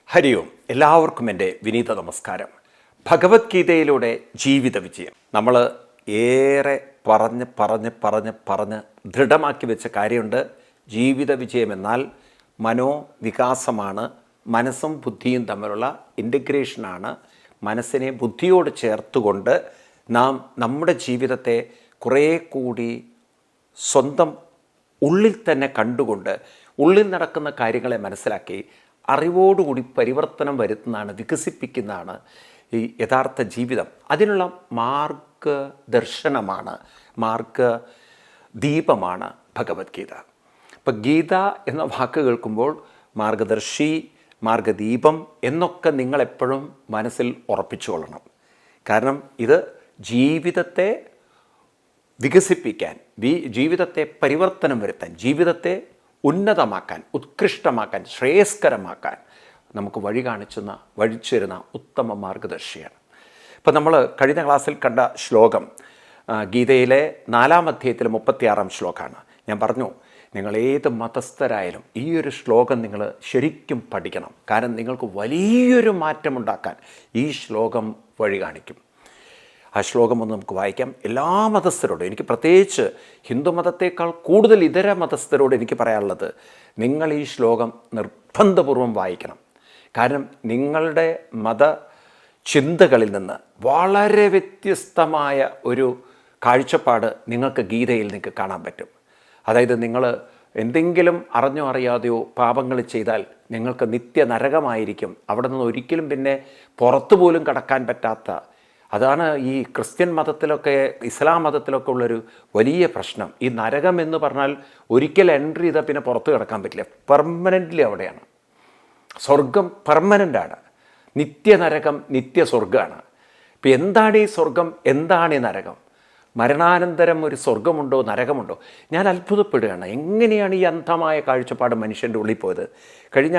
ഹരി ഓം. എല്ലാവർക്കും എൻ്റെ വിനീത നമസ്കാരം. ഭഗവത്ഗീതയിലൂടെ ജീവിത വിജയം നമ്മൾ ഏറെ പറഞ്ഞ് ദൃഢമാക്കി വെച്ച കാര്യമുണ്ട്. ജീവിത വിജയം എന്നാൽ മനോവികാസമാണ്. മനസ്സും ബുദ്ധിയും തമ്മിലുള്ള ഇൻ്റഗ്രേഷനാണ്. മനസ്സിനെ ബുദ്ധിയോട് ചേർത്തുകൊണ്ട് നാം നമ്മുടെ ജീവിതത്തെ കുറേ കൂടി സ്വന്തം ഉള്ളിൽ തന്നെ കണ്ടുകൊണ്ട് ഉള്ളിൽ നടക്കുന്ന കാര്യങ്ങളെ മനസ്സിലാക്കി അറിവോടുകൂടി പരിവർത്തനം വരുത്തുന്നതാണ്, വികസിപ്പിക്കുന്നതാണ് ഈ യഥാർത്ഥ ജീവിതം. അതിനുള്ള മാർഗദർശനമാണ്, മാർഗദീപമാണ് ഭഗവത്ഗീത. ഇപ്പം ഗീത എന്ന വാക്ക് കേൾക്കുമ്പോൾ മാർഗദർശി, മാർഗദീപം എന്നൊക്കെ നിങ്ങളെപ്പോഴും മനസ്സിൽ ഉറപ്പിച്ചുകൊള്ളണം. കാരണം ഇത് ജീവിതത്തെ വികസിപ്പിക്കാൻ, ജീവിതത്തെ പരിവർത്തനം വരുത്താൻ, ജീവിതത്തെ ഉന്നതമാക്കാൻ, ഉത്കൃഷ്ടമാക്കാൻ, ശ്രേയസ്കരമാക്കാൻ നമുക്ക് വഴിച്ചു തരുന്ന ഉത്തമ മാർഗദർശിയാണ്. ഇപ്പം നമ്മൾ കഴിഞ്ഞ ക്ലാസ്സിൽ കണ്ട ശ്ലോകം ഗീതയിലെ 4-ാം അധ്യായത്തിലെ 36-ാം ശ്ലോകമാണ്. ഞാൻ പറഞ്ഞു, നിങ്ങൾ ഏത് മതസ്ഥരായാലും ഈ ഒരു ശ്ലോകം നിങ്ങൾ ശരിക്കും പഠിക്കണം. കാരണം നിങ്ങൾക്ക് വലിയൊരു മാറ്റമുണ്ടാക്കാൻ ഈ ശ്ലോകം വഴി കാണിക്കും. ആ ശ്ലോകം ഒന്ന് നമുക്ക് വായിക്കാം. എല്ലാ മതസ്ഥരോടും, എനിക്ക് പ്രത്യേകിച്ച് ഹിന്ദു മതത്തേക്കാൾ കൂടുതൽ ഇതര മതസ്ഥരോട് എനിക്ക് പറയാനുള്ളത്, നിങ്ങൾ ഈ ശ്ലോകം നിർബന്ധപൂർവം വായിക്കണം. കാരണം നിങ്ങളുടെ മതചിന്തകളിൽ നിന്ന് വളരെ വ്യത്യസ്തമായ ഒരു കാഴ്ചപ്പാട് നിങ്ങൾക്ക് നിങ്ങൾക്ക് കാണാൻ പറ്റും. അതായത് നിങ്ങൾ എന്തെങ്കിലും അറിഞ്ഞോ അറിയാതെയോ പാപങ്ങൾ ചെയ്താൽ നിങ്ങൾക്ക് നിത്യ നരകമായിരിക്കും. അവിടെ നിന്ന് ഒരിക്കലും പിന്നെ പുറത്തു പോലും കടക്കാൻ പറ്റാത്ത, അതാണ് ഈ ക്രിസ്ത്യൻ മതത്തിലൊക്കെ ഇസ്ലാം മതത്തിലൊക്കെ ഉള്ളൊരു വലിയ പ്രശ്നം. ഈ നരകം എന്ന് പറഞ്ഞാൽ ഒരിക്കൽ എൻട്രി ചെയ്താൽ പിന്നെ പുറത്ത് കിടക്കാൻ പറ്റില്ല, പെർമനൻ്റ്ലി അവിടെയാണ്. സ്വർഗം പെർമനൻ്റാണ്, നിത്യനരകം നിത്യസ്വർഗമാണ്. ഇപ്പം എന്താണ് ഈ സ്വർഗം, എന്താണ് ഈ നരകം? മരണാനന്തരം ഒരു സ്വർഗമുണ്ടോ നരകമുണ്ടോ? ഞാൻ അത്ഭുതപ്പെടുകയാണ്, എങ്ങനെയാണ് ഈ അന്ധമായ കാഴ്ചപ്പാട് മനുഷ്യൻ്റെ ഉള്ളിൽ പോയത്. കഴിഞ്ഞ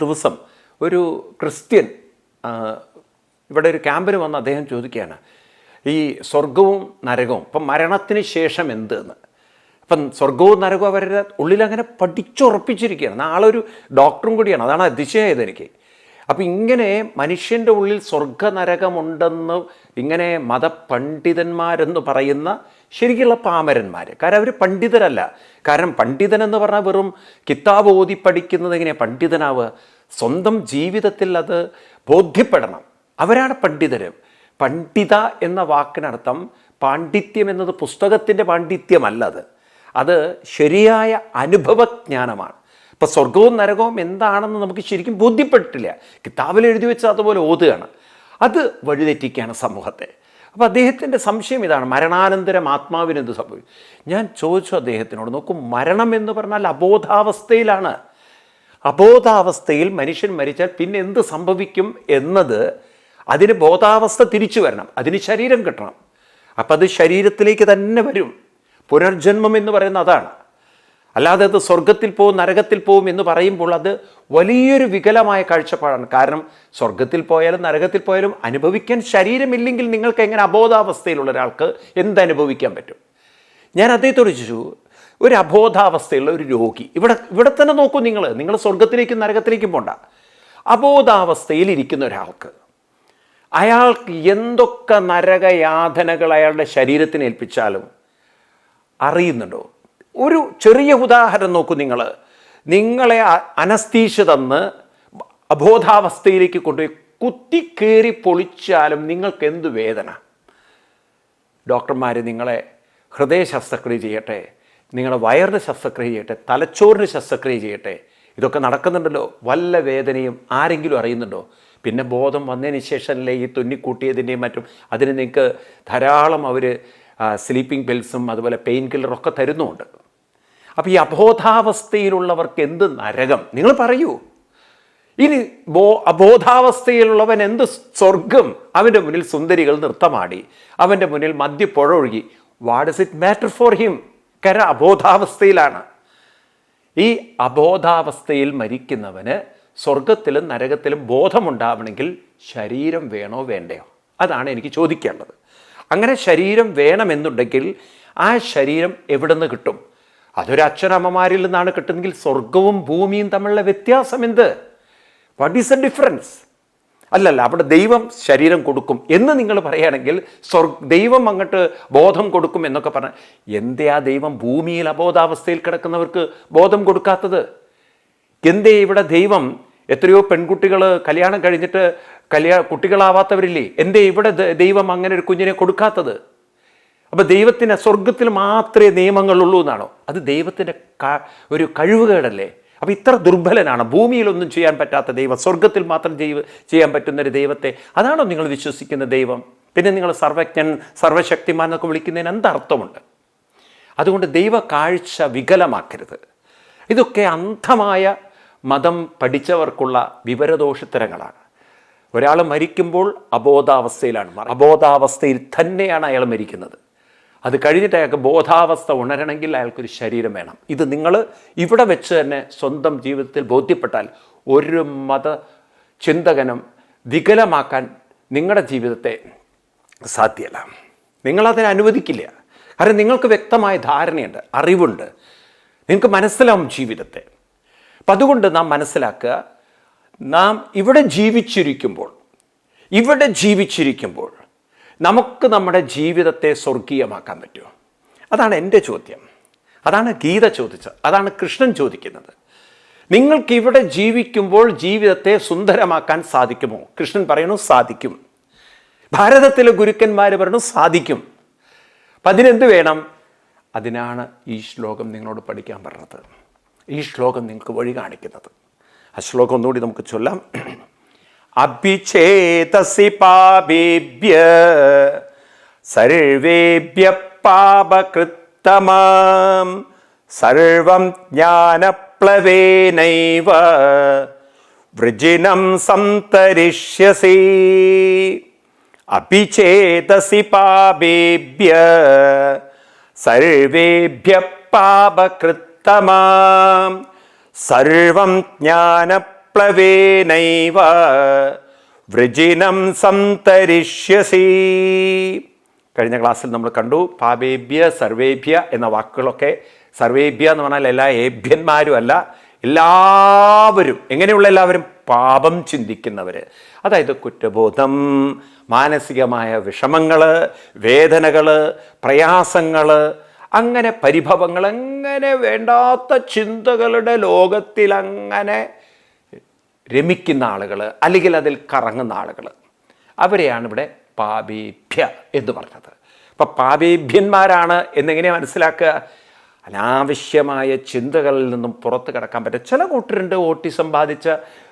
ദിവസം ഒരു ക്രിസ്ത്യൻ ഇവിടെ ഒരു ക്യാമ്പിന് വന്ന് അദ്ദേഹം ചോദിക്കുകയാണ്, ഈ സ്വർഗവും നരകവും ഇപ്പം മരണത്തിന് ശേഷം എന്തെന്ന്. അപ്പം സ്വർഗവും നരകവും അവരുടെ ഉള്ളിലങ്ങനെ പഠിച്ചുറപ്പിച്ചിരിക്കുകയാണ്. ആളൊരു ഡോക്ടറും കൂടിയാണ്, അതാണ് അതിശയമായത് എനിക്ക്. അപ്പം ഇങ്ങനെ മനുഷ്യൻ്റെ ഉള്ളിൽ സ്വർഗനരകമുണ്ടെന്ന് ഇങ്ങനെ മതപണ്ഡിതന്മാരെന്ന് പറയുന്ന ശരിക്കുള്ള പാമരന്മാർ, കാരണം അവർ പണ്ഡിതരല്ല. കാരണം പണ്ഡിതനെന്ന് പറഞ്ഞാൽ വെറും കിതാബ് ഓതി പഠിക്കുന്നത് എങ്ങനെയാണ് പണ്ഡിതനാവുക? സ്വന്തം ജീവിതത്തിൽ അത് ബോധ്യപ്പെടണം. അവരാണ് പണ്ഡിതർ. പണ്ഡിത എന്ന വാക്കിനർത്ഥം പാണ്ഡിത്യം എന്നത് പുസ്തകത്തിൻ്റെ പാണ്ഡിത്യമല്ല, അത് ശരിയായ അനുഭവജ്ഞാനമാണ്. ഇപ്പം സ്വർഗവും നരകവും എന്താണെന്ന് നമുക്ക് ശരിക്കും ബോധ്യപ്പെട്ടിട്ടില്ല. കിതാബിൽ എഴുതി വെച്ചാൽ അതുപോലെ ഓതുകയാണ്. അത് വഴിതെറ്റിക്കുകയാണ് സമൂഹത്തെ. അപ്പോൾ അദ്ദേഹത്തിൻ്റെ സംശയം ഇതാണ്, മരണാനന്തരം ആത്മാവിന് എന്ത് സംഭവിക്കും? ഞാൻ ചോദിച്ചു അദ്ദേഹത്തിനോട്, നോക്കൂ, മരണം എന്ന് പറഞ്ഞാൽ അബോധാവസ്ഥയിലാണ്. അബോധാവസ്ഥയിൽ മനുഷ്യൻ മരിച്ചാൽ പിന്നെ എന്ത് സംഭവിക്കും എന്നത്, അതിന് ബോധാവസ്ഥ തിരിച്ചു വരണം, അതിന് ശരീരം കിട്ടണം. അപ്പം അത് ശരീരത്തിലേക്ക് തന്നെ വരും. പുനർജന്മം എന്ന് പറയുന്നത് അതാണ്. അല്ലാതെ അത് സ്വർഗത്തിൽ പോവും നരകത്തിൽ പോവും എന്ന് പറയുമ്പോൾ അത് വലിയൊരു വികലമായ കാഴ്ചപ്പാടാണ്. കാരണം സ്വർഗത്തിൽ പോയാലും നരകത്തിൽ പോയാലും അനുഭവിക്കാൻ ശരീരമില്ലെങ്കിൽ നിങ്ങൾക്ക് എങ്ങനെ അബോധാവസ്ഥയിലുള്ള ഒരാൾക്ക് എന്തനുഭവിക്കാൻ പറ്റും? ഞാൻ അദ്ദേഹത്തോട് ചോദിച്ചു, ഒരു അബോധാവസ്ഥയുള്ള ഒരു രോഗി, ഇവിടെ തന്നെ നോക്കൂ, നിങ്ങൾ സ്വർഗത്തിലേക്കും നരകത്തിലേക്കും പോണ്ട. അബോധാവസ്ഥയിൽ ഇരിക്കുന്ന ഒരാൾക്ക്, അയാൾക്ക് എന്തൊക്കെ നരകയാതനകൾ അയാളുടെ ശരീരത്തിന് ഏൽപ്പിച്ചാലും അറിയുന്നുണ്ടോ? ഒരു ചെറിയ ഉദാഹരണം നോക്കൂ. നിങ്ങളെ അനസ്തീഷ്യ തന്ന് അബോധാവസ്ഥയിലേക്ക് കൊണ്ടുപോയി കുത്തിക്കേറി പൊളിച്ചാലും നിങ്ങൾക്ക് എന്ത് വേദന? ഡോക്ടർമാർ നിങ്ങളെ ഹൃദയ ശസ്ത്രക്രിയ ചെയ്യട്ടെ, നിങ്ങളെ വയറിന് ശസ്ത്രക്രിയ ചെയ്യട്ടെ, തലച്ചോറിന് ശസ്ത്രക്രിയ ചെയ്യട്ടെ, ഇതൊക്കെ നടക്കുന്നുണ്ടല്ലോ. വല്ല വേദനയും ആരെങ്കിലും അറിയുന്നുണ്ടോ? പിന്നെ ബോധം വന്നതിന് ശേഷമല്ലേ ഈ തുന്നിക്കൂട്ടിയതിൻ്റെയും മറ്റും അതിന് നിങ്ങൾക്ക് ധാരാളം അവർ സ്ലീപ്പിംഗ് പിൽസും അതുപോലെ പെയിൻ കില്ലറൊക്കെ തരുന്നുമുണ്ട്. അപ്പോൾ ഈ അബോധാവസ്ഥയിലുള്ളവർക്ക് എന്ത് നരകം? നിങ്ങൾ പറയൂ. ഇനി അബോധാവസ്ഥയിലുള്ളവൻ എന്ത് സ്വർഗം? അവൻ്റെ മുന്നിൽ സുന്ദരികൾ നൃത്തമാടി, അവൻ്റെ മുന്നിൽ മദ്യപ്പുഴ ഒഴുകി. What does it matter for him? കാരണം അബോധാവസ്ഥയിലാണ്. ഈ അബോധാവസ്ഥയിൽ മരിക്കുന്നവന് സ്വർഗത്തിലും നരകത്തിലും ബോധമുണ്ടാവണമെങ്കിൽ ശരീരം വേണോ വേണ്ടയോ? അതാണ് എനിക്ക് ചോദിക്കേണ്ടത്. അങ്ങനെ ശരീരം വേണമെന്നുണ്ടെങ്കിൽ ആ ശരീരം എവിടെ നിന്ന് കിട്ടും? അതൊരു അച്ഛനമ്മമാരിൽ നിന്നാണ് കിട്ടുന്നെങ്കിൽ സ്വർഗവും ഭൂമിയും തമ്മിലുള്ള വ്യത്യാസം എന്ത്? What is A difference? അല്ലല്ല, അവിടെ ദൈവം ശരീരം കൊടുക്കും എന്ന് നിങ്ങൾ പറയുകയാണെങ്കിൽ ദൈവം അങ്ങോട്ട് ബോധം കൊടുക്കും എന്നൊക്കെ പറഞ്ഞാൽ എന്തേ ആ ദൈവം ഭൂമിയിൽ അബോധാവസ്ഥയിൽ കിടക്കുന്നവർക്ക് ബോധം കൊടുക്കാത്തത്? എന്തേ ഇവിടെ ദൈവം എത്രയോ പെൺകുട്ടികൾ കല്യാണം കഴിഞ്ഞിട്ട് കുട്ടികളാവാത്തവരില്ലേ? എന്തേ ഇവിടെ ദൈവം അങ്ങനെ ഒരു കുഞ്ഞിനെ കൊടുക്കാത്തത്? അപ്പം ദൈവത്തിന് സ്വർഗത്തിൽ മാത്രമേ നിയമങ്ങളുള്ളൂ എന്നാണോ? അത് ദൈവത്തിൻ്റെ ഒരു കഴിവുകേടല്ലേ? അപ്പോൾ ഇത്ര ദുർബലനാണ്, ഭൂമിയിലൊന്നും ചെയ്യാൻ പറ്റാത്ത ദൈവം സ്വർഗത്തിൽ മാത്രം ചെയ്യാൻ പറ്റുന്നൊരു ദൈവത്തെ അതാണോ നിങ്ങൾ വിശ്വസിക്കുന്ന ദൈവം? പിന്നെ നിങ്ങൾ സർവജ്ഞൻ, സർവശക്തിമാൻ എന്നൊക്കെ വിളിക്കുന്നതിന് എന്തർത്ഥമുണ്ട്? അതുകൊണ്ട് ദൈവ കാഴ്ച വികലമാക്കരുത്. ഇതൊക്കെ അന്ധമായ മതം പഠിച്ചവർക്കുള്ള വിവരദോഷത്തരങ്ങളാണ്. ഒരാൾ മരിക്കുമ്പോൾ അബോധാവസ്ഥയിലാണ്, അബോധാവസ്ഥയിൽ തന്നെയാണ് അയാൾ മരിക്കുന്നത്. അത് കഴിഞ്ഞിട്ട് അയാൾക്ക് ബോധാവസ്ഥ ഉണരണമെങ്കിൽ അയാൾക്കൊരു ശരീരം വേണം. ഇത് നിങ്ങൾ ഇവിടെ വെച്ച് തന്നെ സ്വന്തം ജീവിതത്തിൽ ബോധ്യപ്പെട്ടാൽ ഒരു മത ചിന്തകനും വികലമാക്കാൻ നിങ്ങളുടെ ജീവിതത്തെ സാധ്യമല്ല. നിങ്ങളതിനെ അനുവദിക്കില്ല. കാരണം നിങ്ങൾക്ക് വ്യക്തമായ ധാരണയുണ്ട്, അറിവുണ്ട്, നിങ്ങൾക്ക് മനസ്സിലാവും ജീവിതത്തെ. അപ്പം അതുകൊണ്ട് നാം മനസ്സിലാക്കുക, നാം ഇവിടെ ജീവിച്ചിരിക്കുമ്പോൾ നമുക്ക് നമ്മുടെ ജീവിതത്തെ സ്വർഗീയമാക്കാൻ പറ്റുമോ? അതാണ് എൻ്റെ ചോദ്യം. അതാണ് ഗീത ചോദിച്ചത്, അതാണ് കൃഷ്ണൻ ചോദിക്കുന്നത്. നിങ്ങൾക്ക് ഇവിടെ ജീവിക്കുമ്പോൾ ജീവിതത്തെ സുന്ദരമാക്കാൻ സാധിക്കുമോ? കൃഷ്ണൻ പറയുന്നു സാധിക്കും. ഭാരതത്തിലെ ഗുരുക്കന്മാർ പറയുന്നു സാധിക്കും. അപ്പം അതിനെന്ത് വേണം? അതിനാണ് ഈ ശ്ലോകം നിങ്ങളോട് പഠിക്കാൻ പറഞ്ഞത്. ഈ ശ്ലോകം നിങ്ങൾക്ക് വഴി കാണിക്കുന്നത്. ആ ശ്ലോകം ഒന്നുകൂടി നമുക്ക് ചൊല്ലാം. അഭിഛേദസി പാപേഭ്യ സർവേഭ്യ പാപകൃത്തമാം സർവം ജ്ഞാനപ്ലവേനൈവ വൃജിനം സംതരിഷ്യസി. അഭിഛേദസി പാപേഭ്യ സർവേഭ്യ പാപകൃത്തമാം സർവം ജ്ഞാനപ്ലവേനൈവ വൃജിനം സംതരിഷ്യസി. കഴിഞ്ഞ ക്ലാസ്സിൽ നമ്മൾ കണ്ടു പാപേഭ്യ സർവേഭ്യ എന്ന വാക്കുകളൊക്കെ. സർവേഭ്യ എന്ന് പറഞ്ഞാൽ എല്ലാ ഏഭ്യന്മാരും അല്ല, എല്ലാവരും. എങ്ങനെയുള്ള എല്ലാവരും? പാപം ചിന്തിക്കുന്നവർ. അതായത് കുറ്റബോധം, മാനസികമായ വിഷമങ്ങൾ, വേദനകൾ, പ്രയാസങ്ങൾ, അങ്ങനെ പരിഭവങ്ങൾ, അങ്ങനെ വേണ്ടാത്ത ചിന്തകളുടെ ലോകത്തിൽ അങ്ങനെ രമിക്കുന്ന ആളുകൾ, അല്ലെങ്കിൽ അതിൽ കറങ്ങുന്ന ആളുകൾ, അവരെയാണ് ഇവിടെ പാപേഭ്യ എന്ന് പറഞ്ഞത്. അപ്പം പാപേഭ്യന്മാരാണ് എന്നെങ്ങനെയാണ് മനസ്സിലാക്കുക? അനാവശ്യമായ ചിന്തകളിൽ നിന്നും പുറത്ത് കിടക്കാൻ പറ്റും. ചില കൂട്ടരുണ്ട് ഓട്ടിസം ബാധിച്ച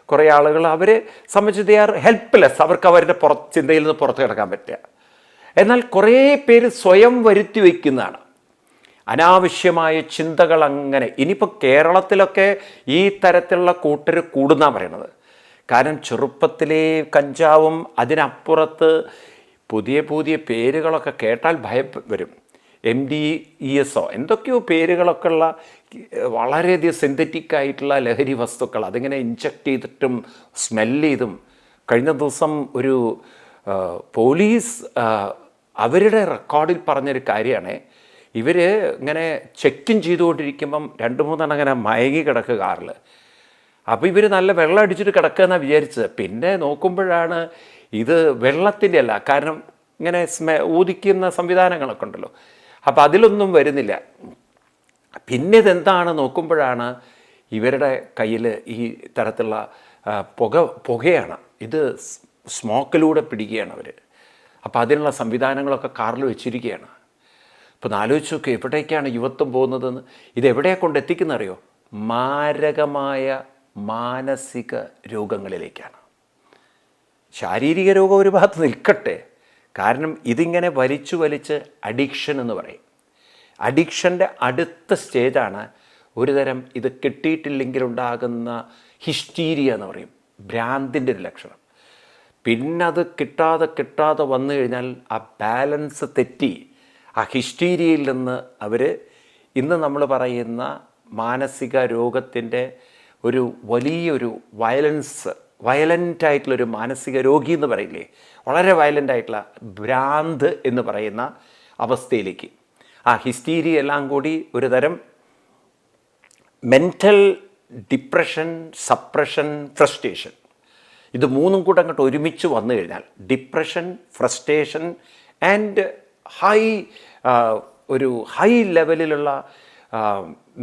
കുറേ ആളുകൾ, അവരെ സംബന്ധിച്ച് ദേ ആർ ഹെൽപ്ലെസ്. അവർക്ക് അവരുടെ ചിന്തയിൽ നിന്ന് പുറത്ത് കിടക്കാൻ പറ്റുക. എന്നാൽ കുറേ പേര് സ്വയം വരുത്തി വയ്ക്കുന്നതാണ് അനാവശ്യമായ ചിന്തകൾ. അങ്ങനെ ഇനിയിപ്പോൾ കേരളത്തിലൊക്കെ ഈ തരത്തിലുള്ള കൂട്ടർ കൂടുന്നാണ് പറയണത്. കാരണം ചെറുപ്പത്തിലെ കഞ്ചാവും അതിനപ്പുറത്ത് പുതിയ പുതിയ പേരുകളൊക്കെ കേട്ടാൽ ഭയം വരും. MDES എന്തൊക്കെയോ പേരുകളൊക്കെ ഉള്ള വളരെയധികം സിന്തറ്റിക് ആയിട്ടുള്ള ലഹരി വസ്തുക്കൾ, അതിങ്ങനെ ഇഞ്ചക്ട് ചെയ്തിട്ടും സ്മെല്ല് ചെയ്തും. കഴിഞ്ഞ ദിവസം ഒരു പോലീസ് അവരുടെ റെക്കോർഡിൽ പറഞ്ഞൊരു കാര്യമാണ്, ഇവർ ഇങ്ങനെ ചെക്കിൻ ചെയ്തുകൊണ്ടിരിക്കുമ്പം 2-3 അങ്ങനെ മയങ്ങി കിടക്കുക കാറിൽ. അപ്പോൾ ഇവർ നല്ല വെള്ളം അടിച്ചിട്ട് കിടക്കുക എന്നാണ് വിചാരിച്ചത്. പിന്നെ നോക്കുമ്പോഴാണ് ഇത് വെള്ളത്തിൻ്റെ അല്ല, കാരണം ഇങ്ങനെ ഊതിക്കുന്ന സംവിധാനങ്ങളൊക്കെ ഉണ്ടല്ലോ, അപ്പോൾ അതിലൊന്നും വരുന്നില്ല. പിന്നെ ഇതെന്താണ് നോക്കുമ്പോഴാണ് ഇവരുടെ കയ്യിൽ ഈ തരത്തിലുള്ള പുകയാണ്. ഇത് സ്മോക്കിലൂടെ പിടിക്കുകയാണ് അവർ. അപ്പോൾ അതിനുള്ള സംവിധാനങ്ങളൊക്കെ കാറിൽ വെച്ചിരിക്കുകയാണ്. അപ്പോൾ ആലോചിച്ച് നോക്കുക, എവിടേക്കാണ് യുവത്വം പോകുന്നതെന്ന്. ഇതെവിടെയാണ് കൊണ്ടെത്തിക്കുന്നത് അറിയോ? മാരകമായ മാനസിക രോഗങ്ങളിലേക്കാണ്. ശാരീരിക രോഗം ഒരു ഭാഗത്ത് നിൽക്കട്ടെ, കാരണം ഇതിങ്ങനെ വലിച്ച് അഡിക്ഷൻ എന്ന് പറയും. അഡിക്ഷൻ്റെ അടുത്ത സ്റ്റേജാണ് ഒരുതരം ഇത് കിട്ടിയിട്ടില്ലെങ്കിലുണ്ടാകുന്ന ഹിസ്റ്റീരിയ എന്ന് പറയും, ഭ്രാന്തിൻ്റെ ഒരു ലക്ഷണം. പിന്നെ അത് കിട്ടാതെ വന്നു കഴിഞ്ഞാൽ ആ ബാലൻസ് തെറ്റി ആ ഹിസ്റ്റീരിയയിൽ നിന്ന് അവർ ഇന്ന് നമ്മൾ പറയുന്ന മാനസിക രോഗത്തിൻ്റെ ഒരു വലിയൊരു വയലൻ്റായിട്ടുള്ളൊരു മാനസിക രോഗി എന്ന് പറയില്ലേ, വളരെ വയലൻ്റായിട്ടുള്ള ഭ്രാന്ത് എന്ന് പറയുന്ന അവസ്ഥയിലേക്ക് ആ ഹിസ്റ്റീരിയ എല്ലാം കൂടി ഒരു തരം മെൻ്റൽ ഡിപ്രഷൻ, സപ്രഷൻ, ഫ്രസ്ട്രേഷൻ, ഇത് മൂന്നും കൂടെ അങ്ങോട്ട് ഒരുമിച്ച് വന്നു കഴിഞ്ഞാൽ ഡിപ്രഷൻ, ഫ്രസ്ട്രേഷൻ ആൻഡ് ഒരു ഹൈ ലെവലിലുള്ള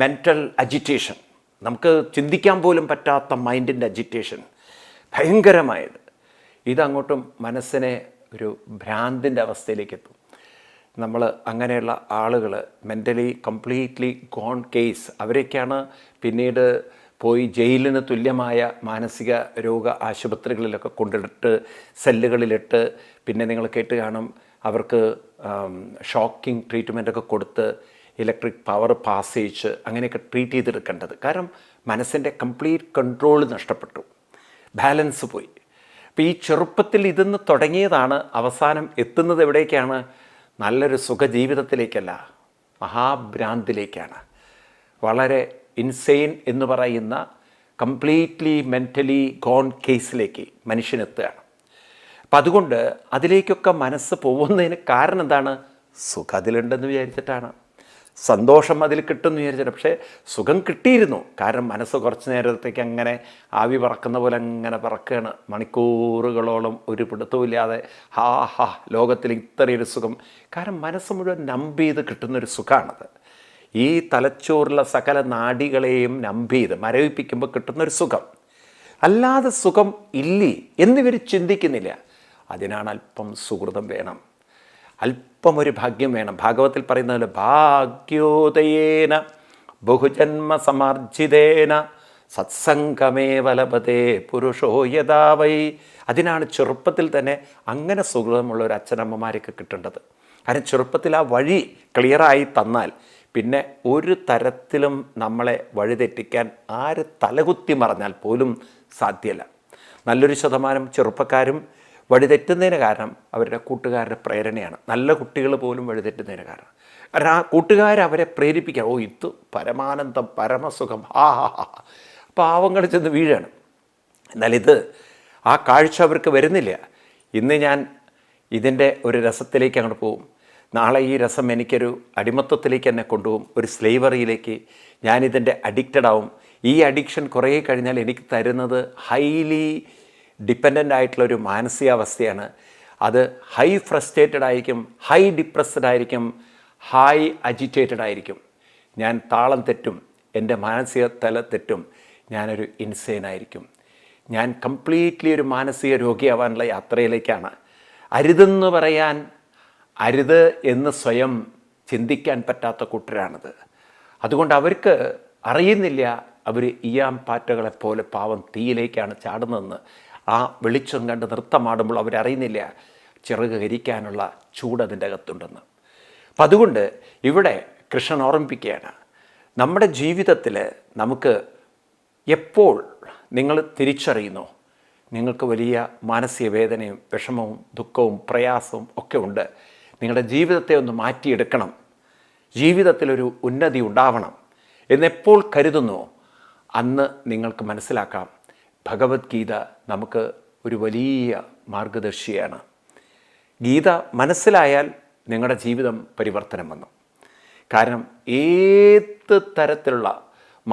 മെൻ്റൽ അജിറ്റേഷൻ, നമുക്ക് ചിന്തിക്കാൻ പോലും പറ്റാത്ത മൈൻഡിൻ്റെ അജിറ്റേഷൻ, ഭയങ്കരമായത്, ഇതങ്ങോട്ടും മനസ്സിനെ ഒരു ഭ്രാന്തിൻ്റെ അവസ്ഥയിലേക്ക് എത്തും. നമ്മൾ അങ്ങനെയുള്ള ആളുകൾ മെൻ്റലി കംപ്ലീറ്റ്ലി ഗോൺ കേസ്, അവരൊക്കെയാണ് പിന്നീട് പോയി ജയിലിന് തുല്യമായ മാനസിക രോഗ ആശുപത്രികളിലൊക്കെ കൊണ്ടിട്ട് സെല്ലുകളിലിട്ട്, പിന്നെ നിങ്ങൾ കേട്ട് കാണും അവർക്ക് ഷോക്കിംഗ് ട്രീറ്റ്മെൻറ്റൊക്കെ കൊടുത്ത് ഇലക്ട്രിക് പവർ പാസ് ചെയ്യിച്ച് അങ്ങനെയൊക്കെ ട്രീറ്റ് ചെയ്തെടുക്കേണ്ടത്. കാരണം മനസ്സിൻ്റെ കംപ്ലീറ്റ് കൺട്രോൾ നഷ്ടപ്പെട്ടു, ബാലൻസ് പോയി. അപ്പോൾ ഈ ചെറുപ്പത്തിൽ ഇതിന്ന് തുടങ്ങിയതാണ് അവസാനം എത്തുന്നത് എവിടേക്കാണ്? നല്ലൊരു സുഖജീവിതത്തിലേക്കല്ല, മഹാഭ്രാന്തിലേക്കാണ്. വളരെ ഇൻസെയിൻ എന്ന് പറയുന്ന കംപ്ലീറ്റ്ലി മെൻ്റലി ഗോൺ കേസിലേക്ക് മനുഷ്യനെത്തുകയാണ്. അപ്പം അതുകൊണ്ട് അതിലേക്കൊക്കെ മനസ്സ് പോകുന്നതിന് കാരണം എന്താണ്? സുഖം അതിലുണ്ടെന്ന് വിചാരിച്ചിട്ടാണ്, സന്തോഷം അതിൽ കിട്ടുമെന്ന് വിചാരിച്ചിട്ട്. പക്ഷേ സുഖം കിട്ടിയിരുന്നു, കാരണം മനസ്സ് കുറച്ച് നേരത്തേക്ക് അങ്ങനെ ആവി പറക്കുന്ന പോലെ അങ്ങനെ പറക്കുകയാണ്, മണിക്കൂറുകളോളം ഒരു പിടുത്തമില്ലാതെ. ലോകത്തിൽ ഇത്രയൊരു സുഖം, കാരണം മനസ്സ് മുഴുവൻ നമ്പ് ചെയ്ത് കിട്ടുന്നൊരു സുഖമാണത്. ഈ തലച്ചോറുള്ള സകല നാഡികളെയും നമ്പ് ചെയ്ത് മരവിപ്പിക്കുമ്പോൾ കിട്ടുന്നൊരു സുഖം. അല്ലാതെ സുഖം ഇല്ലേ എന്നിവർ ചിന്തിക്കുന്നില്ല. അതിനാണ് അല്പം സുഹൃതം വേണം, അല്പം ഒരു ഭാഗ്യം വേണം. ഭാഗവത്തിൽ പറയുന്ന പോലെ ഭാഗ്യോദയേന ബഹുജന്മ സമാർജിതേന സത്സംഗമേ വലപതേ പുരുഷോ യഥാ വൈ. അതിനാണ് ചെറുപ്പത്തിൽ തന്നെ അങ്ങനെ സുഹൃതമുള്ള ഒരു അച്ഛനമ്മമാരൊക്കെ കിട്ടേണ്ടത്. കാരണം ചെറുപ്പത്തിൽ ആ വഴി ക്ലിയറായി തന്നാൽ പിന്നെ ഒരു തരത്തിലും നമ്മളെ വഴിതെറ്റിക്കാൻ ആര് തലകുത്തി മറിഞ്ഞാൽ പോലും സാധ്യമല്ല. നല്ലൊരു ശതമാനം ചെറുപ്പക്കാരും വഴിതെറ്റുന്നതിന് കാരണം അവരുടെ കൂട്ടുകാരുടെ പ്രേരണയാണ്. നല്ല കുട്ടികൾ പോലും വഴിതെറ്റുന്നതിന് കാരണം ആ കൂട്ടുകാരവരെ പ്രേരിപ്പിക്കുക. ഇത് പരമാനന്ദം, പരമസുഖം, പാവങ്ങൾ ചെന്ന് വീഴാണ്. എന്നാൽ ഇത് ആ കാഴ്ച അവർക്ക് വരുന്നില്ല. ഇന്ന് ഞാൻ ഇതിൻ്റെ ഒരു രസത്തിലേക്ക് അങ്ങോട്ട് പോകും, നാളെ ഈ രസം എനിക്കൊരു അടിമത്വത്തിലേക്ക് എന്നെ കൊണ്ടുപോകും, ഒരു സ്ലേവറിയിലേക്ക് ഞാനിതിൻ്റെ അഡിക്റ്റഡ് ആവും. ഈ അഡിക്ഷൻ കുറേ കഴിഞ്ഞാൽ എനിക്ക് തരുന്നത് ഹൈലി ഡിപ്പെൻഡൻ്റ് ആയിട്ടുള്ളൊരു മാനസികാവസ്ഥയാണ്. അത് ഹൈ ഫ്രസ്ട്രേറ്റഡ് ആയിരിക്കും, ഹൈ ഡിപ്രസ്ഡ് ആയിരിക്കും, ഹൈ അജിറ്റേറ്റഡ് ആയിരിക്കും. ഞാൻ താളം തെറ്റും, എൻ്റെ മാനസിക തല തെറ്റും, ഞാനൊരു ഇൻസെയിനായിരിക്കും. ഞാൻ കംപ്ലീറ്റ്ലി ഒരു മാനസിക രോഗിയാവാനുള്ള യാത്രയിലേക്കാണ്. അരുതെന്ന് പറയാൻ, അരുത് എന്ന് സ്വയം ചിന്തിക്കാൻ പറ്റാത്ത കൂട്ടരാണിത്. അതുകൊണ്ട് അവർക്ക് അറിയുന്നില്ല അവർ ഈയാം പാറ്റകളെപ്പോലെ പാവം തീയിലേക്കാണ് ചാടുന്നതെന്ന്. ആ വെളിച്ചം കണ്ട് നൃത്തമാടുമ്പോൾ അവരറിയുന്നില്ല ചിറക് കരിക്കാനുള്ള ചൂട് അതിൻ്റെ അകത്തുണ്ടെന്ന്. അപ്പം അതുകൊണ്ട് ഇവിടെ കൃഷ്ണൻ ഓർമ്മിപ്പിക്കുകയാണ്, നമ്മുടെ ജീവിതത്തിൽ നമുക്ക് എപ്പോൾ നിങ്ങൾ തിരിച്ചറിയുന്നു നിങ്ങൾക്ക് വലിയ മാനസിക വേദനയും വിഷമവും ദുഃഖവും പ്രയാസവും ഒക്കെ ഉണ്ട്, നിങ്ങളുടെ ജീവിതത്തെ ഒന്ന് മാറ്റിയെടുക്കണം, ജീവിതത്തിലൊരു ഉന്നതി ഉണ്ടാവണം എന്നെപ്പോൾ കരുതുന്നു അന്ന് നിങ്ങൾക്ക് മനസ്സിലാക്കാം ഭഗവത്ഗീത നമുക്ക് ഒരു വലിയ മാർഗദർശിയാണ്. ഗീത മനസ്സിലായാൽ നിങ്ങളുടെ ജീവിതം പരിവർത്തനം വന്നു. കാരണം ഏത് തരത്തിലുള്ള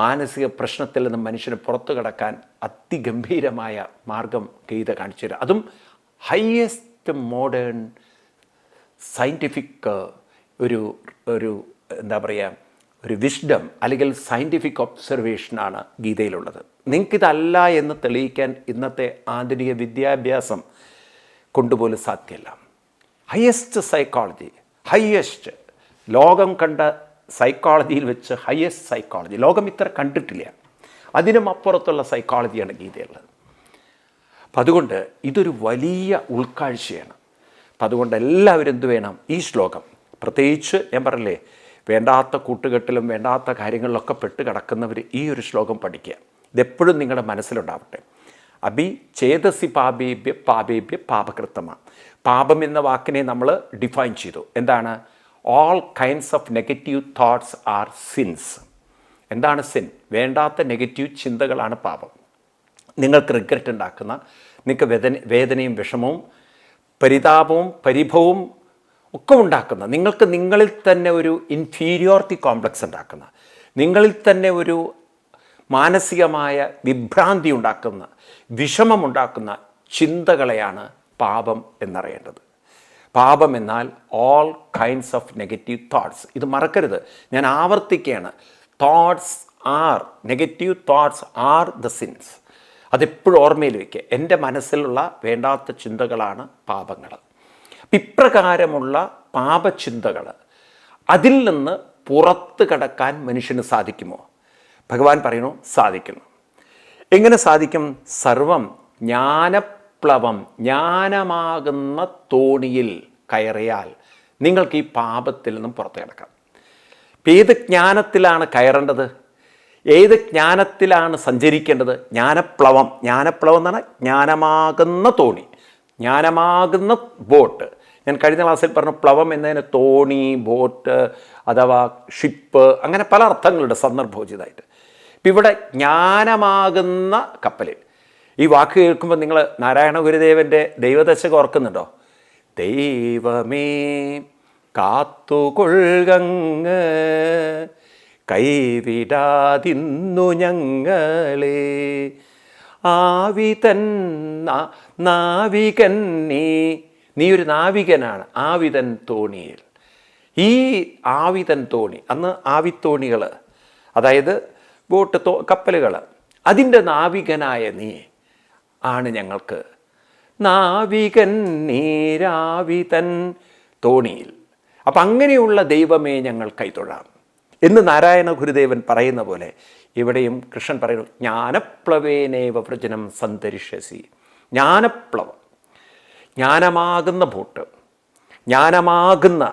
മാനസിക പ്രശ്നത്തിൽ നിന്ന് മനുഷ്യന് പുറത്തു കടക്കാൻ അതിഗംഭീരമായ മാർഗം ഗീത കാണിച്ചു തരാം. അതും ഹയസ്റ്റ് മോഡേൺ സയൻറ്റിഫിക് ഒരു എന്താ പറയുക, ഒരു വിസ്ഡം അല്ലെങ്കിൽ സയൻറ്റിഫിക് ഒബ്സർവേഷനാണ് ഗീതയിലുള്ളത്. നിങ്ങൾക്കിതല്ല എന്ന് തെളിയിക്കാൻ ഇന്നത്തെ ആധുനിക വിദ്യാഭ്യാസം കൊണ്ടുപോലും സാധ്യമല്ല. ഹയസ്റ്റ് സൈക്കോളജി, ഹയസ്റ്റ് ലോകം കണ്ട സൈക്കോളജിയിൽ വെച്ച് ഹയസ്റ്റ് സൈക്കോളജി ലോകം ഇത്ര കണ്ടിട്ടില്ല, അതിനും അപ്പുറത്തുള്ള സൈക്കോളജിയാണ് ഗീതയുള്ളത്. അപ്പം അതുകൊണ്ട് ഇതൊരു വലിയ ഉൾക്കാഴ്ചയാണ്. അപ്പം അതുകൊണ്ട് എല്ലാവരും എന്ത് വേണം, ഈ ശ്ലോകം പ്രത്യേകിച്ച് ഞാൻ പറയല്ലേ, വേണ്ടാത്ത കൂട്ടുകെട്ടിലും വേണ്ടാത്ത കാര്യങ്ങളിലൊക്കെ പെട്ട് കിടക്കുന്നവർ ഈ ഒരു ശ്ലോകം പഠിക്കുക. ഇതെപ്പോഴും നിങ്ങളുടെ മനസ്സിലുണ്ടാവട്ടെ. അഭി ചേതസി പാപേഭ്യ പാപേഭ്യ പാപകൃത്തമ. പാപം എന്ന വാക്കിനെ നമ്മൾ ഡിഫൈൻ ചെയ്തു. എന്താണ്? All kinds of negative thoughts R since. എന്താണ് സിൻ? വേണ്ടാത്ത നെഗറ്റീവ് ചിന്തകളാണ് പാപം. നിങ്ങൾക്ക് റിഗ്രറ്റ് ഉണ്ടാക്കുന്ന, നിങ്ങൾക്ക് വേദനയും വിഷമവും പരിതാപവും പരിഭവവും ഒക്കെ ഉണ്ടാക്കുന്ന, നിങ്ങൾക്ക് നിങ്ങളിൽ തന്നെ ഒരു ഇൻഫീരിയോറിറ്റി കോംപ്ലക്സ് ഉണ്ടാക്കുന്ന, നിങ്ങളിൽ തന്നെ ഒരു മാനസികമായ വിഭ്രാന്തി ഉണ്ടാക്കുന്ന, വിഷമമുണ്ടാക്കുന്ന ചിന്തകളെയാണ് പാപം എന്നറിയേണ്ടത്. പാപം എന്നാൽ all kinds of negative thoughts. ഇത് മറക്കരുത്, ഞാൻ ആവർത്തിക്കുകയാണ്. Thoughts are negative thoughts are the sins. അതെപ്പോഴും ഓർമ്മയിൽ വയ്ക്കുക. എൻ്റെ മനസ്സിലുള്ള വേണ്ടാത്ത ചിന്തകളാണ് പാപങ്ങൾ. ഇപ്രകാരമുള്ള പാപചിന്തകൾ, അതിൽ നിന്ന് പുറത്ത് കടക്കാൻ മനുഷ്യന് സാധിക്കുമോ? ഭഗവാൻ പറയുന്നു, സാധിക്കുന്നു. എങ്ങനെ സാധിക്കും? സർവം ജ്ഞാനപ്ലവം, ജ്ഞാനമാകുന്ന തോണിയിൽ കയറിയാൽ നിങ്ങൾക്ക് ഈ പാപത്തിൽ നിന്നും പുറത്ത് കിടക്കാം. ഏത് ജ്ഞാനത്തിലാണ് കയറേണ്ടത്? ഏത് ജ്ഞാനത്തിലാണ് സഞ്ചരിക്കേണ്ടത്? ജ്ഞാനപ്ലവം. ജ്ഞാനപ്ലവം എന്ന് പറഞ്ഞാൽ ജ്ഞാനമാകുന്ന തോണി, ജ്ഞാനമാകുന്ന ബോട്ട്. ഞാൻ കഴിഞ്ഞ ക്ലാസ്സിൽ പറഞ്ഞു, പ്ലവം എന്നതിന് തോണി, ബോട്ട് അഥവാ ഷിപ്പ്, അങ്ങനെ പല അർത്ഥങ്ങളുണ്ട് സന്ദർഭോചിതമായിട്ട്. ഇപ്പം ഇവിടെ ജ്ഞാനമാകുന്ന കപ്പലിൽ, ഈ വാക്ക് കേൾക്കുമ്പോൾ നിങ്ങൾ നാരായണ ഗുരുദേവൻ്റെ ദൈവദശകം ഓർക്കുന്നുണ്ടോ? ദൈവമേ കാത്തുകൊള്ളുകങ്ങ് കൈവിടാതിന്നു ഞങ്ങളെ, ആവിതൻ നാവികൻ നീ ഒരു നാവികനാണ്. ആവിതൻ തോണിയിൽ, ഈ ആവിതൻ തോണി, അന്ന് ആവിത്തോണികൾ, അതായത് ബോട്ട്, കപ്പലുകൾ, അതിൻ്റെ നാവികനായ നീ ആണ് ഞങ്ങൾക്ക്. നാവികൻ നീരാവിതൻ തോണിയിൽ. അപ്പം അങ്ങനെയുള്ള ദൈവമേ ഞങ്ങൾ കൈത്തൊഴാം എന്ന് നാരായണ ഗുരുദേവൻ പറയുന്ന പോലെ ഇവിടെയും കൃഷ്ണൻ പറയുന്നു, ജ്ഞാനപ്ലവേനേവ വൃജനം സന്തരിഷ്യസി. ജ്ഞാനപ്ലവം, ജ്ഞാനമാകുന്ന ബോട്ട്, ജ്ഞാനമാകുന്ന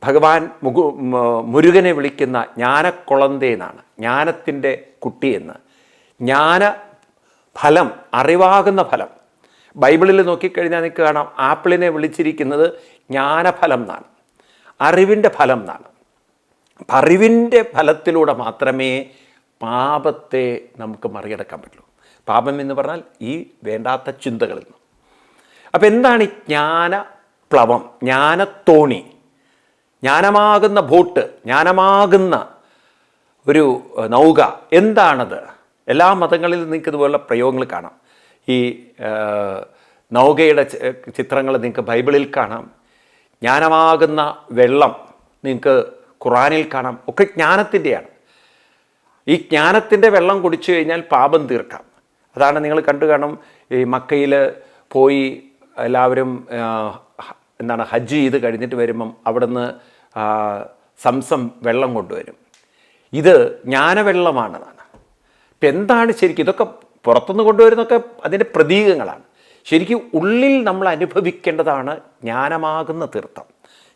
ഭഗവാൻ മുരുകനെ വിളിക്കുന്ന ജ്ഞാനക്കുളന്തേന്നാണ്, ജ്ഞാനത്തിൻ്റെ കുട്ടിയെന്ന്. ജ്ഞാനഫലം, അറിവാകുന്ന ഫലം. ബൈബിളിൽ നോക്കിക്കഴിഞ്ഞാൽ നിങ്ങൾക്ക് കാണാം, ആപ്പിളിനെ വിളിച്ചിരിക്കുന്നത് ജ്ഞാനഫലം എന്നാണ്, അറിവിൻ്റെ ഫലം എന്നാണ്. അറിവിൻ്റെ ഫലത്തിലൂടെ മാത്രമേ പാപത്തെ നമുക്ക് മറികടക്കാൻ പറ്റുള്ളൂ. പാപം എന്ന് പറഞ്ഞാൽ ഈ വേണ്ടാത്ത ചിന്തകളിൽ നിന്ന്. അപ്പം എന്താണ് ഈ ജ്ഞാനപ്ലവം, ജ്ഞാനത്തോണി, ജ്ഞാനമാകുന്ന ബോട്ട്, ജ്ഞാനമാകുന്ന ഒരു നൗക? എന്താണത്? എല്ലാ മതങ്ങളിലും നിങ്ങൾക്ക് ഇതുപോലുള്ള പ്രയോഗങ്ങൾ കാണാം. ഈ നൗകയുടെ ചിത്രങ്ങൾ നിങ്ങൾക്ക് ബൈബിളിൽ കാണാം. ജ്ഞാനമാകുന്ന വെള്ളം നിങ്ങൾക്ക് ഖുറാനിൽ കാണാം. ഒക്കെ ജ്ഞാനത്തിൻ്റെയാണ്. ഈ ജ്ഞാനത്തിൻ്റെ വെള്ളം കുടിച്ചു കഴിഞ്ഞാൽ പാപം തീർക്കാം. അതാണ് നിങ്ങൾ കണ്ടു കാണും, ഈ മക്കയിൽ പോയി എല്ലാവരും എന്താണ് ഹജ്ജ് ചെയ്ത് കഴിഞ്ഞിട്ട് വരുമ്പം അവിടുന്ന് സംസം വെള്ളം കൊണ്ടുവരും. ഇത് ജ്ഞാനവെള്ളമാണെന്നാണ്. ഇപ്പം എന്താണ് ശരിക്കും? ഇതൊക്കെ പുറത്തുനിന്ന് കൊണ്ടുവരുന്നതൊക്കെ അതിൻ്റെ പ്രതീകങ്ങളാണ്. ശരിക്കും ഉള്ളിൽ നമ്മൾ അനുഭവിക്കേണ്ടതാണ് ജ്ഞാനമാകുന്ന തീർത്ഥം,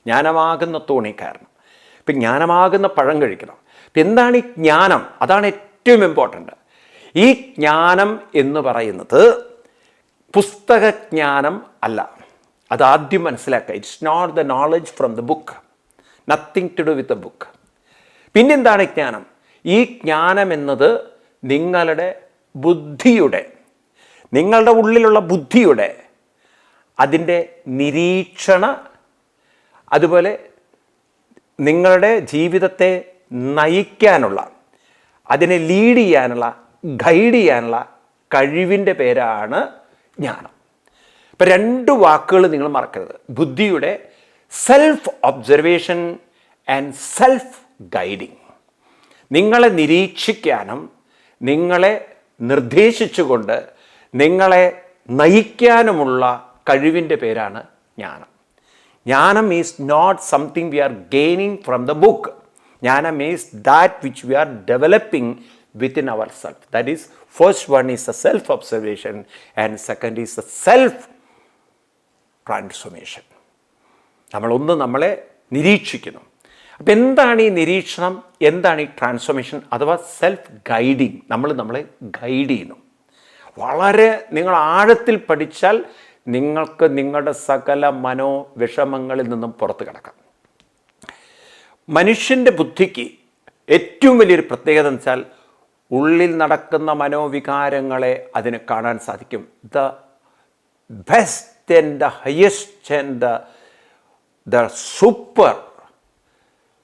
ജ്ഞാനമാകുന്ന തോണി. കാരണം ഇപ്പം ജ്ഞാനമാകുന്ന പഴം കഴിക്കണം. ഇപ്പം എന്താണ് ഈ ജ്ഞാനം? അതാണ് ഏറ്റവും ഇമ്പോർട്ടൻ്റ്. ഈ ജ്ഞാനം എന്ന് പറയുന്നത് പുസ്തകജ്ഞാനം അല്ല. അതാദ്യം മനസ്സിലാക്കുക. It's not the knowledge from the book, nothing to do with the book. പിന്നെന്താണ് ജ്ഞാനം? ഈ ജ്ഞാനം എന്നത് നിങ്ങളുടെ ബുദ്ധിയുടെ, നിങ്ങളുടെ ഉള്ളിലുള്ള ബുദ്ധിയുടെ, അതിൻ്റെ നിരീക്ഷണ, അതുപോലെ നിങ്ങളുടെ ജീവിതത്തെ നയിക്കാനുള്ള, അതിനെ ലീഡ് ചെയ്യാനുള്ള, ഗൈഡ് ചെയ്യാനുള്ള കഴിവിൻ്റെ പേരാണ് ജ്ഞാനം. ഇപ്പം രണ്ട് വാക്കുകൾ നിങ്ങൾ മറക്കരുത്. ബുദ്ധിയുടെ self observation and self guiding. നിങ്ങളെ നിരീക്ഷിക്കാനും നിങ്ങളെ നിർദ്ദേശിച്ചുകൊണ്ട് നിങ്ങളെ നയിക്കാനുമുള്ള കഴിവിൻ്റെ പേരാണ് ജ്ഞാനം. ജ്ഞാനം is not something we are gaining from the book. ജ്ഞാനം is that which we are developing within ourselves. That is, first one is the self-observation and second is the self-transformation. നമ്മളൊന്ന് നമ്മളെ നിരീക്ഷിക്കുന്നു. അപ്പം എന്താണ് ഈ നിരീക്ഷണം? എന്താണ് ഈ ട്രാൻസ്ഫോർമേഷൻ അഥവാ സെൽഫ് ഗൈഡിങ്? നമ്മളെ ഗൈഡ് ചെയ്യുന്നു. വളരെ നിങ്ങൾ ആഴത്തിൽ പഠിച്ചാൽ നിങ്ങൾക്ക് നിങ്ങളുടെ സകല മനോവിഷമങ്ങളിൽ നിന്നും പുറത്ത് കിടക്കാം. മനുഷ്യൻ്റെ ബുദ്ധിക്ക് ഏറ്റവും വലിയൊരു പ്രത്യേകത എന്ന് വെച്ചാൽ ഉള്ളിൽ നടക്കുന്ന മനോവികാരങ്ങളെ അതിന് കാണാൻ സാധിക്കും. The best and the highest and the super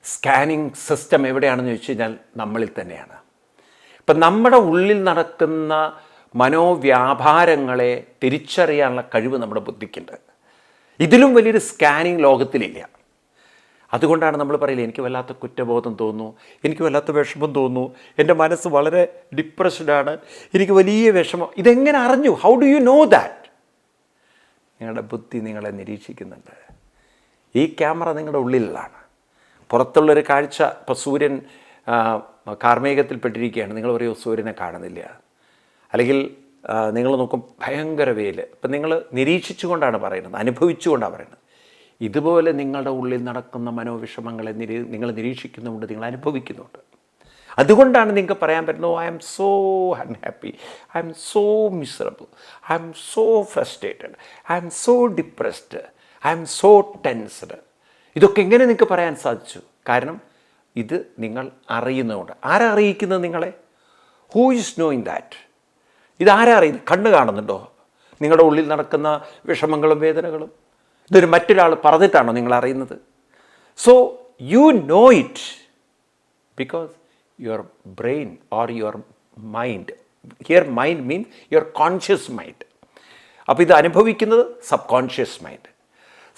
scanning system എവിടെയാണെന്ന് ചോദിച്ചു കഴിഞ്ഞാൽ നമ്മളിൽ തന്നെയാണ്. ഇപ്പം ഇപ്പം നമ്മുടെ ഉള്ളിൽ നടക്കുന്ന മനോവ്യാപാരങ്ങളെ തിരിച്ചറിയാനുള്ള കഴിവ് നമ്മുടെ ബുദ്ധിക്കുണ്ട്. ഇതിലും വലിയൊരു സ്കാനിങ് ലോകത്തിലില്ല. അതുകൊണ്ടാണ് നമ്മൾ പറയില്ല, എനിക്ക് വല്ലാത്ത കുറ്റബോധം തോന്നുന്നു, എനിക്ക് വല്ലാത്ത വിഷമം തോന്നുന്നു, എൻ്റെ മനസ്സ് വളരെ ഡിപ്രസ്ഡാണ്, എനിക്ക് വലിയ വിഷമം. ഇതെങ്ങനെ അറിഞ്ഞു? How do you know that? നിങ്ങളുടെ ബുദ്ധി നിങ്ങളെ നിരീക്ഷിക്കുന്നുണ്ട്. ഈ ക്യാമറ നിങ്ങളുടെ ഉള്ളിലാണ്. പുറത്തുള്ളൊരു കാഴ്ച, ഇപ്പോൾ സൂര്യൻ കാർമേഘത്തിൽപ്പെട്ടിരിക്കുകയാണ്, നിങ്ങൾ പറയും സൂര്യനെ കാണുന്നില്ല. അല്ലെങ്കിൽ നിങ്ങൾ നോക്കും ഭയങ്കര വെയിൽ. ഇപ്പം നിങ്ങൾ നിരീക്ഷിച്ചുകൊണ്ടാണ് പറയുന്നത്, അനുഭവിച്ചുകൊണ്ടാണ് പറയുന്നത്. ഇതുപോലെ നിങ്ങളുടെ ഉള്ളിൽ നടക്കുന്ന മനോവിഷമങ്ങളെ നിങ്ങൾ നിരീക്ഷിക്കുന്നുണ്ട്, നിങ്ങൾ അനുഭവിക്കുന്നുണ്ട്. അതുകൊണ്ടാണ് നിങ്ങൾക്ക് പറയാൻ പറ്റുന്നത്, I am so unhappy, I am so miserable, I am so frustrated, I am so depressed, I am so tensed. ഇതൊക്കെ എങ്ങനെ നിങ്ങൾക്ക് പറയാൻ സാധിച്ചു? കാരണം ഇത് നിങ്ങൾ അറിയുന്നതുകൊണ്ട്. ആരാ അറിയിക്കുന്നത് നിങ്ങളെ? Who is knowing that? ഇതാരാ അറിയുന്നത്? കണ്ണ് കാണുന്നുണ്ടോ നിങ്ങളുടെ ഉള്ളിൽ നടക്കുന്ന വിഷമങ്ങളും വേദനകളും? ഇതൊരു മറ്റൊരാൾ പറഞ്ഞിട്ടാണോ നിങ്ങൾ അറിയുന്നത്? So you know it because your brain or your mind, here mind means your conscious mind. അപ്പോൾ ഇത് അനുഭവിക്കുന്നത് sub conscious mind.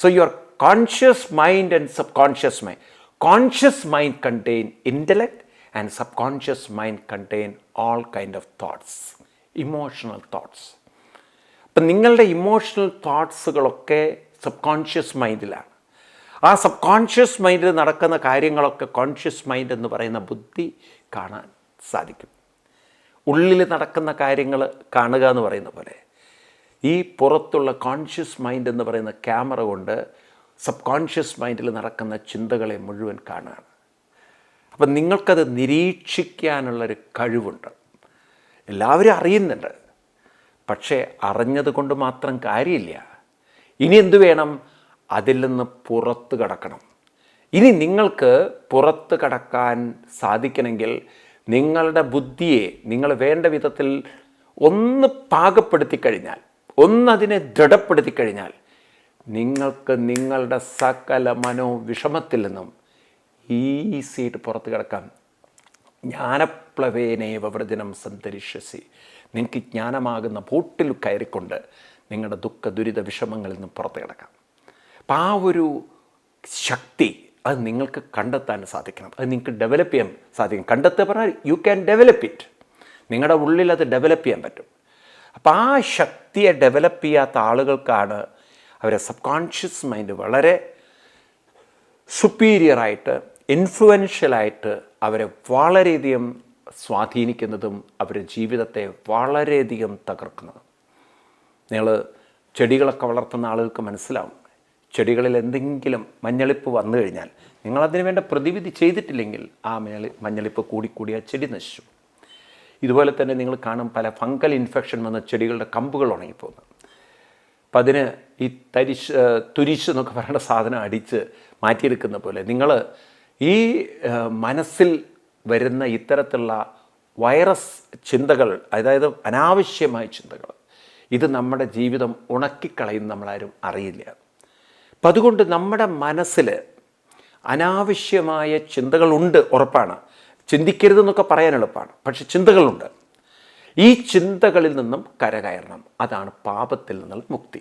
So your conscious mind and sub conscious mind. Conscious mind contain intellect and sub conscious mind contain all kind of thoughts, emotional thoughts. അപ്പം നിങ്ങളുടെ emotional തോട്ട്സുകളൊക്കെ sub conscious മൈൻഡിലാണ്. ആ sub conscious മൈൻഡിൽ നടക്കുന്ന കാര്യങ്ങളൊക്കെ conscious mind എന്ന് പറയുന്ന ബുദ്ധി കാണാൻ സാധിക്കും. ഉള്ളിൽ നടക്കുന്ന കാര്യങ്ങൾ കാണുക എന്ന് പറയുന്ന പോലെ ഈ പുറത്തുള്ള കോൺഷ്യസ് മൈൻഡ് എന്ന് പറയുന്ന ക്യാമറ കൊണ്ട് സബ് കോൺഷ്യസ് മൈൻഡിൽ നടക്കുന്ന ചിന്തകളെ മുഴുവൻ കാണുകയാണ്. അപ്പം നിങ്ങൾക്കത് നിരീക്ഷിക്കാനുള്ളൊരു കഴിവുണ്ട്. എല്ലാവരും അറിയുന്നുണ്ട്, പക്ഷേ അറിഞ്ഞത് കൊണ്ട് മാത്രം കാര്യമില്ല. ഇനി എന്തു വേണം? അതിൽ നിന്ന് പുറത്ത് കടക്കണം. ഇനി നിങ്ങൾക്ക് പുറത്ത് കടക്കാൻ സാധിക്കണമെങ്കിൽ നിങ്ങളുടെ ബുദ്ധിയെ നിങ്ങൾ വേണ്ട വിധത്തിൽ ഒന്ന് പാകപ്പെടുത്തി കഴിഞ്ഞാൽ, ഒന്നതിനെ ദൃഢപ്പെടുത്തി കഴിഞ്ഞാൽ നിങ്ങൾക്ക് നിങ്ങളുടെ സകല മനോവിഷമത്തിൽ നിന്നും ഈസിയായിട്ട് പുറത്ത് കിടക്കാം. ജ്ഞാനപ്ലവേനേവ വ്രജനം സന്തരിഷ്യസി. നിങ്ങൾക്ക് ജ്ഞാനമാകുന്ന ബോട്ടിൽ കയറിക്കൊണ്ട് നിങ്ങളുടെ ദുഃഖ ദുരിത വിഷമങ്ങളിൽ നിന്നും പുറത്ത് കിടക്കാം. അപ്പം ആ ഒരു ശക്തി അത് നിങ്ങൾക്ക് കണ്ടെത്താൻ സാധിക്കണം. അത് നിങ്ങൾക്ക് ഡെവലപ്പ് ചെയ്യാൻ സാധിക്കും. കണ്ടെത്തുക പറഞ്ഞാൽ യു ക്യാൻ ഡെവലപ്പ് ഇറ്റ്. നിങ്ങളുടെ ഉള്ളിൽ അത് ഡെവലപ്പ് ചെയ്യാൻ പറ്റും. അപ്പം ആ ശക്തിയെ ഡെവലപ്പ് ചെയ്യാത്ത ആളുകൾക്കാണ് അവരെ സബ് കോൺഷ്യസ് മൈൻഡ് വളരെ സുപ്പീരിയറായിട്ട്, ഇൻഫ്ലുവൻഷ്യലായിട്ട് അവരെ വളരെയധികം സ്വാധീനിക്കുന്നതും അവരുടെ ജീവിതത്തെ വളരെയധികം തകർക്കുന്നതും. നിങ്ങൾ ചെടികളൊക്കെ വളർത്തുന്ന ആളുകൾക്ക് മനസ്സിലാവും, ചെടികളിൽ എന്തെങ്കിലും മഞ്ഞളിപ്പ് വന്നു കഴിഞ്ഞാൽ നിങ്ങളതിന് വേണ്ട പ്രതിവിധി ചെയ്തിട്ടില്ലെങ്കിൽ ആ മഞ്ഞളിപ്പ് കൂടിക്കൂടി ആ ചെടി നശിച്ചു. ഇതുപോലെ തന്നെ നിങ്ങൾ കാണും പല ഫംഗൽ ഇൻഫെക്ഷൻ വന്ന ചെടികളുടെ കമ്പുകൾ ഉണങ്ങിപ്പോകുന്നു. അപ്പം അതിന് ഈ തുരിശ് എന്നൊക്കെ പറയുന്ന സാധനം അടിച്ച് മാറ്റിയെടുക്കുന്ന പോലെ നിങ്ങൾ ഈ മനസ്സിൽ വരുന്ന ഇത്തരത്തിലുള്ള വൈറസ് ചിന്തകൾ, അതായത് അനാവശ്യമായ ചിന്തകൾ, ഇത് നമ്മുടെ ജീവിതം ഉണക്കിക്കളയും നമ്മളാരും അറിയില്ല. അപ്പം അതുകൊണ്ട് നമ്മുടെ മനസ്സിൽ അനാവശ്യമായ ചിന്തകളുണ്ട്, ഉറപ്പാണ്. ചിന്തിക്കരുതെന്നൊക്കെ പറയാൻ എളുപ്പമാണ്, പക്ഷെ ചിന്തകളുണ്ട്. ഈ ചിന്തകളിൽ നിന്നും കരകയറണം. അതാണ് പാപത്തിൽ നിന്നുള്ള മുക്തി.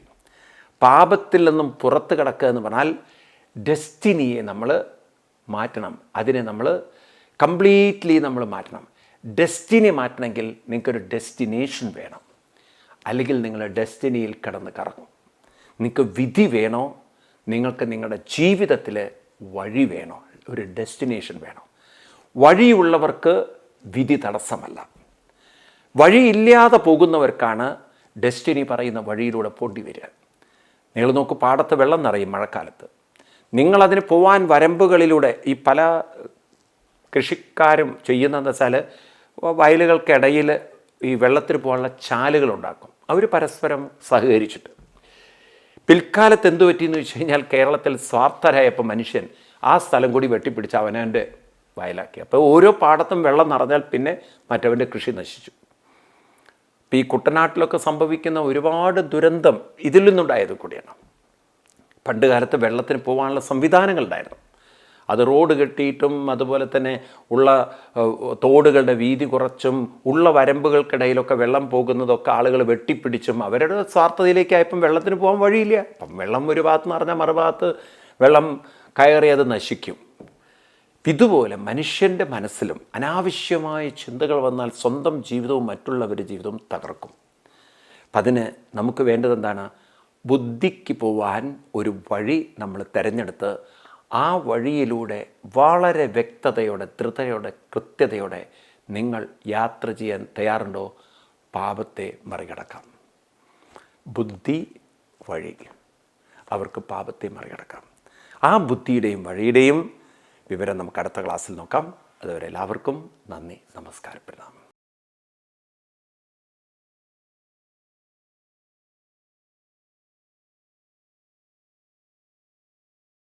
പാപത്തിൽ നിന്നും പുറത്ത് കിടക്കുക എന്ന് പറഞ്ഞാൽ ഡെസ്റ്റിനിയെ നമ്മൾ മാറ്റണം. അതിനെ നമ്മൾ കംപ്ലീറ്റ്ലി നമ്മൾ മാറ്റണം. ഡെസ്റ്റിനി മാറ്റണമെങ്കിൽ നിങ്ങൾക്കൊരു ഡെസ്റ്റിനേഷൻ വേണം, അല്ലെങ്കിൽ നിങ്ങൾ ഡെസ്റ്റിനിയിൽ കിടന്ന് കറങ്ങും. നിങ്ങൾക്ക് വിധി വേണോ? നിങ്ങൾക്ക് നിങ്ങളുടെ ജീവിതത്തിൽ വഴി വേണോ? ഒരു ഡെസ്റ്റിനേഷൻ വേണോ? വഴിയുള്ളവർക്ക് വിധി തടസ്സമല്ല. വഴിയില്ലാതെ പോകുന്നവർക്കാണ് ഡെസ്റ്റിനി പറയുന്ന വഴിയിലൂടെ പോണ്ടി വരിക. നിങ്ങൾ നോക്കൂ, പാടത്ത് വെള്ളം നിറയും മഴക്കാലത്ത്. നിങ്ങളതിന് പോവാൻ വരമ്പുകളിലൂടെ ഈ പല കൃഷിക്കാരും ചെയ്യുന്നതെന്ന് വെച്ചാൽ വയലുകൾക്കിടയിൽ ഈ വെള്ളത്തിന് പോകാനുള്ള ചാലുകളുണ്ടാക്കും. അവർ പരസ്പരം സഹകരിച്ചിട്ട്. പിൽക്കാലത്ത് എന്തു പറ്റിയെന്ന് വെച്ച് കഴിഞ്ഞാൽ കേരളത്തിൽ സ്വാർത്ഥരായപ്പോൾ മനുഷ്യൻ ആ സ്ഥലം കൂടി വെട്ടിപ്പിടിച്ച് അവനവൻ്റെ വയലാക്കി. അപ്പോൾ ഓരോ പാടത്തും വെള്ളം നിറഞ്ഞാൽ പിന്നെ മറ്റവൻ്റെ കൃഷി നശിച്ചു. ഇപ്പോൾ ഈ കുട്ടനാട്ടിലൊക്കെ സംഭവിക്കുന്ന ഒരുപാട് ദുരന്തം ഇതിൽ നിന്നുണ്ടായത് കൂടിയാണ്. പണ്ട് കാലത്ത് വെള്ളത്തിന് പോകാനുള്ള സംവിധാനങ്ങളുണ്ടായിരുന്നു. അത് റോഡ് കെട്ടിയിട്ടും അതുപോലെ തന്നെ ഉള്ള തോടുകളുടെ വീതി കുറച്ചും ഉള്ള വരമ്പുകൾക്കിടയിലൊക്കെ വെള്ളം പോകുന്നതൊക്കെ ആളുകൾ വെട്ടിപ്പിടിച്ചും അവരുടെ സ്വാർത്ഥതയിലേക്കായപ്പം വെള്ളത്തിന് പോകാൻ വഴിയില്ല. അപ്പം വെള്ളം ഒരു ഭാഗത്ത് നിന്ന് പറഞ്ഞാൽ മറുഭാഗത്ത് വെള്ളം കയറി അത് നശിക്കും. ഇതുപോലെ മനുഷ്യൻ്റെ മനസ്സിലും അനാവശ്യമായ ചിന്തകൾ വന്നാൽ സ്വന്തം ജീവിതവും മറ്റുള്ളവരുടെ ജീവിതവും തകർക്കും. അപ്പം അതിന് നമുക്ക് വേണ്ടത് എന്താണ്? ബുദ്ധിക്ക് പോവാൻ ഒരു വഴി നമ്മൾ തിരഞ്ഞെടുത്ത് ആ വഴിയിലൂടെ വളരെ വ്യക്തതയോടെ, ധൃതയോടെ, കൃത്യതയോടെ നിങ്ങൾ യാത്ര ചെയ്യാൻ തയ്യാറുണ്ടോ? പാപത്തെ മറികടക്കാം. ബുദ്ധി വഴി, അവർക്ക് പാപത്തെ മറികടക്കാം. ആ ബുദ്ധിയുടെയും വഴിയുടെയും വിവരം നമുക്ക് അടുത്ത ക്ലാസ്സിൽ നോക്കാം. അതുവരെ എല്ലാവർക്കും നന്ദി, നമസ്കാരം, പ്രണാമം.